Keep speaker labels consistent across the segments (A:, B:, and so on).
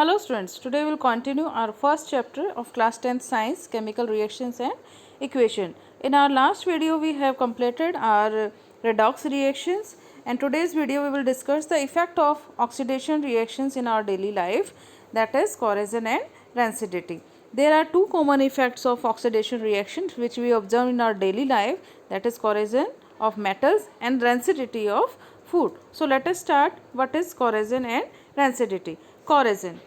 A: Hello students, today we will continue our first chapter of class 10th science, chemical reactions and equation. In our last video we have completed our redox reactions, and today's video we will discuss the effect of oxidation reactions in our daily life, that is corrosion and rancidity. There are two common effects of oxidation reactions which we observe in our daily life, that is corrosion of metals and rancidity of food. So let us start. What is corrosion and rancidity? Corrosion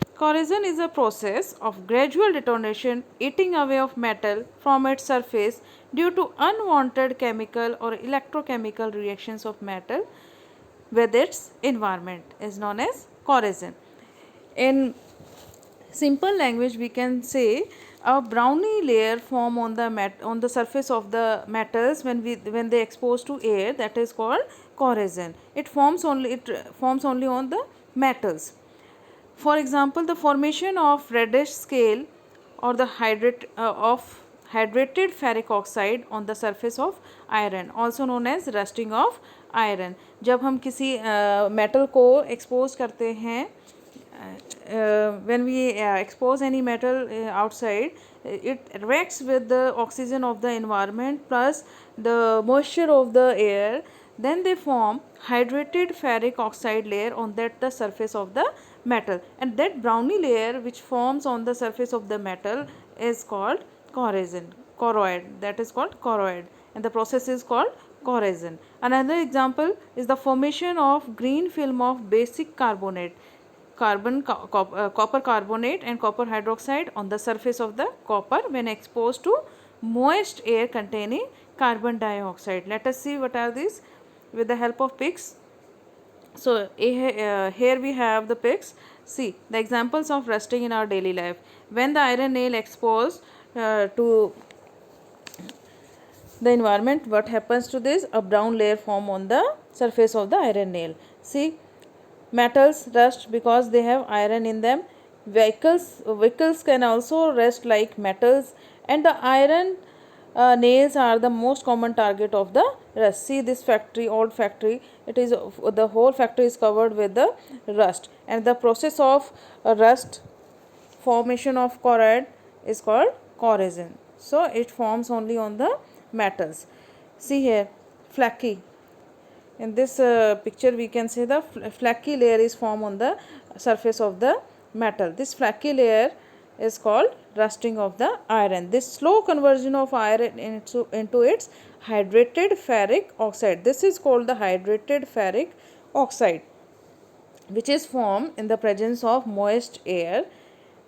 A: is a process of gradual detonation, eating away of metal from its surface due to unwanted chemical or electrochemical reactions of metal with its environment is known as corrosion. In simple language we can say a browny layer form on the surface of the metals when they exposed to air, that is called corrosion. It forms only on the metals. For example, the formation of reddish scale or the hydrated ferric oxide on the surface of iron, also known as rusting of iron. जब हम किसी metal को expose करते हैं, when we expose any metal outside, it reacts with the oxygen of the environment plus the moisture of the air, then they form hydrated ferric oxide layer on the surface of the metal, and that browny layer which forms on the surface of the metal is called corrosion, that is called corroid, and the process is called corrosion. Another example is the formation of green film of basic carbonate, copper carbonate and copper hydroxide on the surface of the copper when exposed to moist air containing carbon dioxide. Let us see what are these with the help of pics. So here we have the pics. See the examples of rusting in our daily life. When the iron nail exposed to the environment, what happens to this? A brown layer form on the surface of the iron nail. See, metals rust because they have iron in them. Vehicles can also rust like metals, and the iron nails are the most common target of the rust. See this factory, old factory, it is the whole factory is covered with the rust, and the process of rust formation of corroid is called corrosion. So it forms only on the metals. See here, flaky. In this picture we can see the flaky layer is formed on the surface of the metal. This flaky layer is called rusting of the iron. This slow conversion of iron into its hydrated ferric oxide, this is called the hydrated ferric oxide, which is formed in the presence of moist air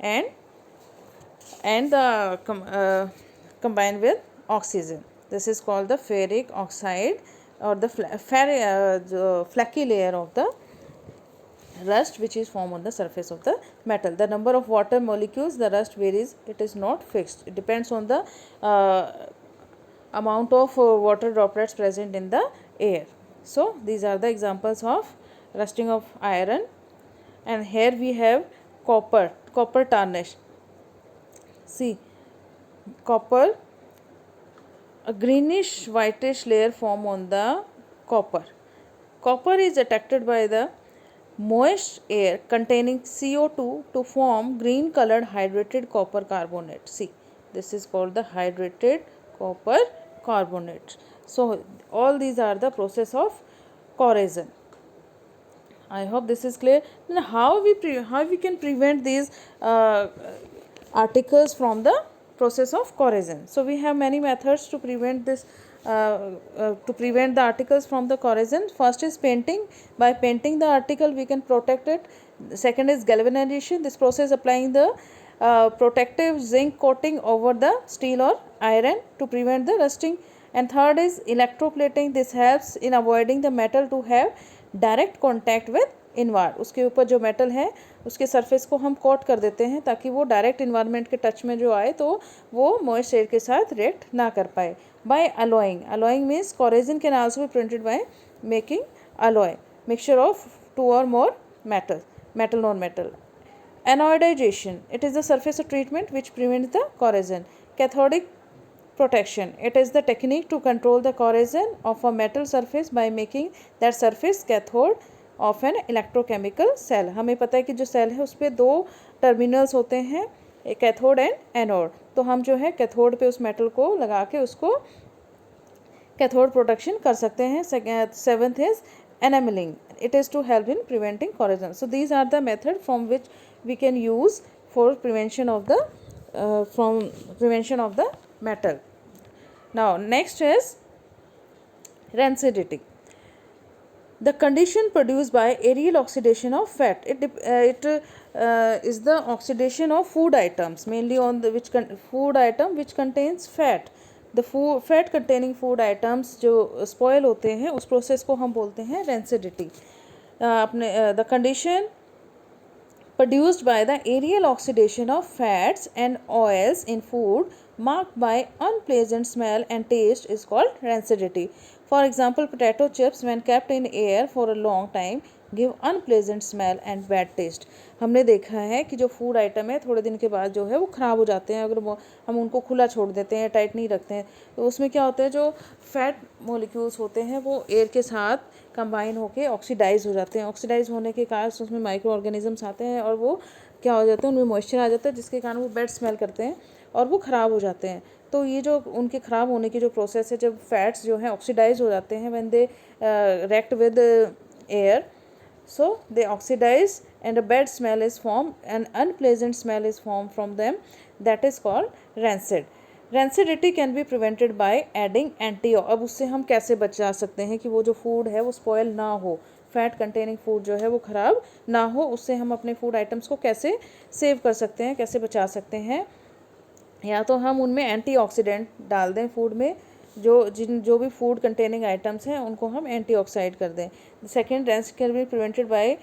A: and combined with oxygen. This is called the ferric oxide or the flaky layer of the rust which is formed on the surface of the metal. The number of water molecules the rust varies, it is not fixed, it depends on the amount of water droplets present in the air. So these are the examples of rusting of iron. And here we have copper tarnish. See, copper, a greenish whitish layer form on the copper. Copper is attracted by the moist air containing CO2 to form green colored hydrated copper carbonate. See, this is called the hydrated copper carbonate. So all these are the process of corrosion. I hope this is clear. Now how we can prevent these articles from the process of corrosion. So we have many methods to prevent this the articles from the corrosion. First is painting. By painting the article we can protect it. Second is galvanization. This process applying the protective zinc coating over the steel or iron to prevent the rusting. And third is electroplating. This helps in avoiding the metal to have direct contact with environment. उसके ऊपर जो metal है उसके surface को हम coat कर देते हैं ताकि वो डायरेक्ट इन्वायरमेंट के टच में जो आए तो वो मॉइस्ट एयर के साथ रिएक्ट ना कर पाए. By alloying means corrosion can also be prevented by making alloy mixture of two or more metal non-metal. Anodization, it is the surface of treatment which prevents the corrosion. Cathodic protection, it is the technique to control the corrosion of a metal surface by making that surface cathode of an electrochemical cell. हमें पता है कि जो cell है उस पर 2 terminals होते हैं, कैथोड एंड एनोड। तो हम जो है कैथोड पे उस मेटल को लगा के उसको कैथोड प्रोटेक्शन कर सकते हैं। Seventh is enamelling, it is to help in preventing corrosion. So these are the method from which we can use for prevention of the metal. Now next is rancidity, the condition produced by aerial oxidation of fat. It is the oxidation of food items, mainly on the food item which contains fat. The fat containing food items जो spoil होते हैं उस process को हम बोलते हैं rancidity. The condition produced by the aerial oxidation of fats and oils in food marked by unpleasant smell and taste is called rancidity. For example, potato chips when kept in air for a long time give unpleasant smell and bad taste. हमने देखा है कि जो food item है थोड़े दिन के बाद जो है वो ख़राब हो जाते हैं अगर हम उनको खुला छोड़ देते हैं, टाइट नहीं रखते हैं। तो उसमें क्या होता है, जो फैट मॉलिक्यूल्स होते हैं वो एयर के साथ कंबाइन होकर ऑक्सीडाइज हो जाते हैं। ऑक्सीडाइज होने के कारण उसमें माइक्रो ऑर्गेनिजम्स आते हैं और वो क्या हो जाते हैं, उनमें मॉइस्चर आ जाता है जिसके कारण वो बैड स्मेल करते हैं और वो ख़राब हो जाते हैं। तो ये जो उनके ख़राब होने की जो प्रोसेस है, जब फैट्स जो हैं ऑक्सीडाइज हो जाते हैं when they react with air, so they oxidize and a bad smell is formed, an unpleasant smell is formed from them, that is called rancid. Rancidity can be prevented by adding अब उससे हम कैसे बचा सकते हैं कि वो जो फूड है वो स्पॉयल ना हो, फैट कंटेनिंग फूड जो है वो ख़राब ना हो, उससे हम अपने फूड आइटम्स को कैसे सेव कर सकते हैं, कैसे बचा सकते हैं। या तो हम उनमें एंटीऑक्सीडेंट डाल दें फूड में, जो भी फूड कंटेनिंग आइटम्स हैं उनको हम एंटीऑक्साइड कर दें। Second, rancid can be prevented bye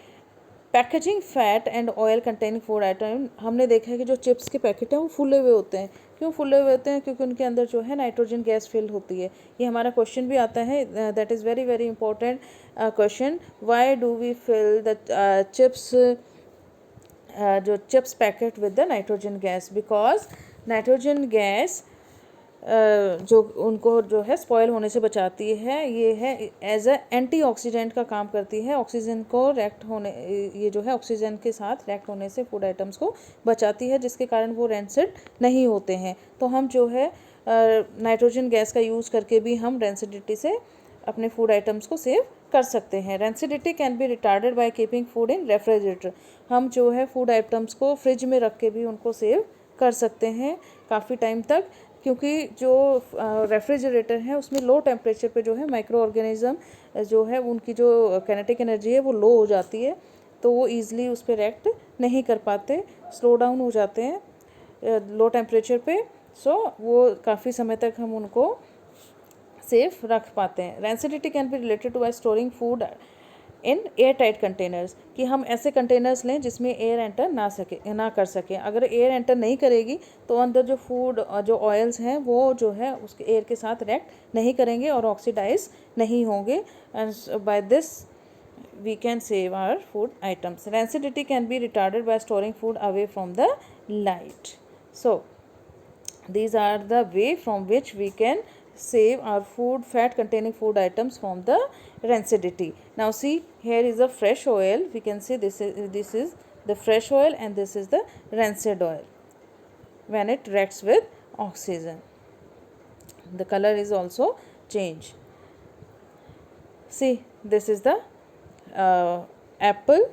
A: packaging fat and oil containing food item. हमने देखा है कि जो चिप्स के पैकेट हैं वो फूले हुए होते हैं। क्यों फूले हुए होते हैं? क्योंकि उनके अंदर जो है नाइट्रोजन गैस फिल होती है। ये हमारा क्वेश्चन भी आता है, that is very very important question, why do we fill the chips जो chips packet with the nitrogen gas? Because nitrogen gas जो उनको जो है स्पॉयल होने से बचाती है, ये है एज अ एंटीऑक्सीडेंट का काम करती है। ऑक्सीजन को रिएक्ट होने, ये जो है ऑक्सीजन के साथ रिएक्ट होने से फूड आइटम्स को बचाती है, जिसके कारण वो रेंसिड नहीं होते हैं। तो हम जो है नाइट्रोजन गैस का यूज़ करके भी हम रेंसिडिटी से अपने फूड आइटम्स को सेव कर सकते हैं। Rancidity can be retarded by keeping food in refrigerator. हम जो है फूड आइटम्स को फ्रिज में रख के भी उनको सेव कर सकते हैं काफ़ी टाइम तक, क्योंकि जो रेफ्रिजरेटर है उसमें लो टेम्परेचर पे जो है माइक्रो ऑर्गेनिज़म जो है उनकी जो काइनेटिक एनर्जी है वो लो हो जाती है, तो वो ईज़िली उस पर रिएक्ट नहीं कर पाते, स्लो डाउन हो जाते हैं लो टेम्परेचर पे। सो वो काफ़ी समय तक हम उनको सेफ रख पाते हैं। Rancidity can be related to by storing food in airtight containers, कि हम ऐसे कंटेनर्स लें जिसमें एयर एंटर ना कर सके। अगर एयर एंटर नहीं करेगी तो अंदर जो फूड जो ऑयल्स हैं वो जो है उसके एयर के साथ रिएक्ट नहीं करेंगे और ऑक्सीडाइज नहीं होंगे, and by this we can save our food items. Rancidity can be retarded by storing food away from the light. So these are the way from which we can save our fat containing food items from the rancidity. Now see, here is a fresh oil, we can say this is the fresh oil and this is the rancid oil. When it reacts with oxygen, the color is also changed. See, this is the apple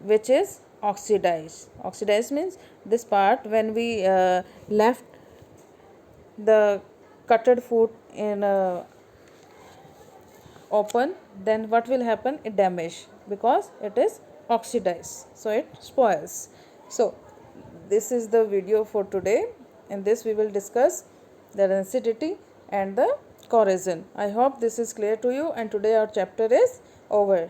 A: which is oxidized. Oxidized means this part when we left the cutted food in open, then what will happen? It damage because it is oxidized, so it spoils. So this is the video for today. In this we will discuss the rancidity and the corrosion. I hope this is clear to you, and today our chapter is over.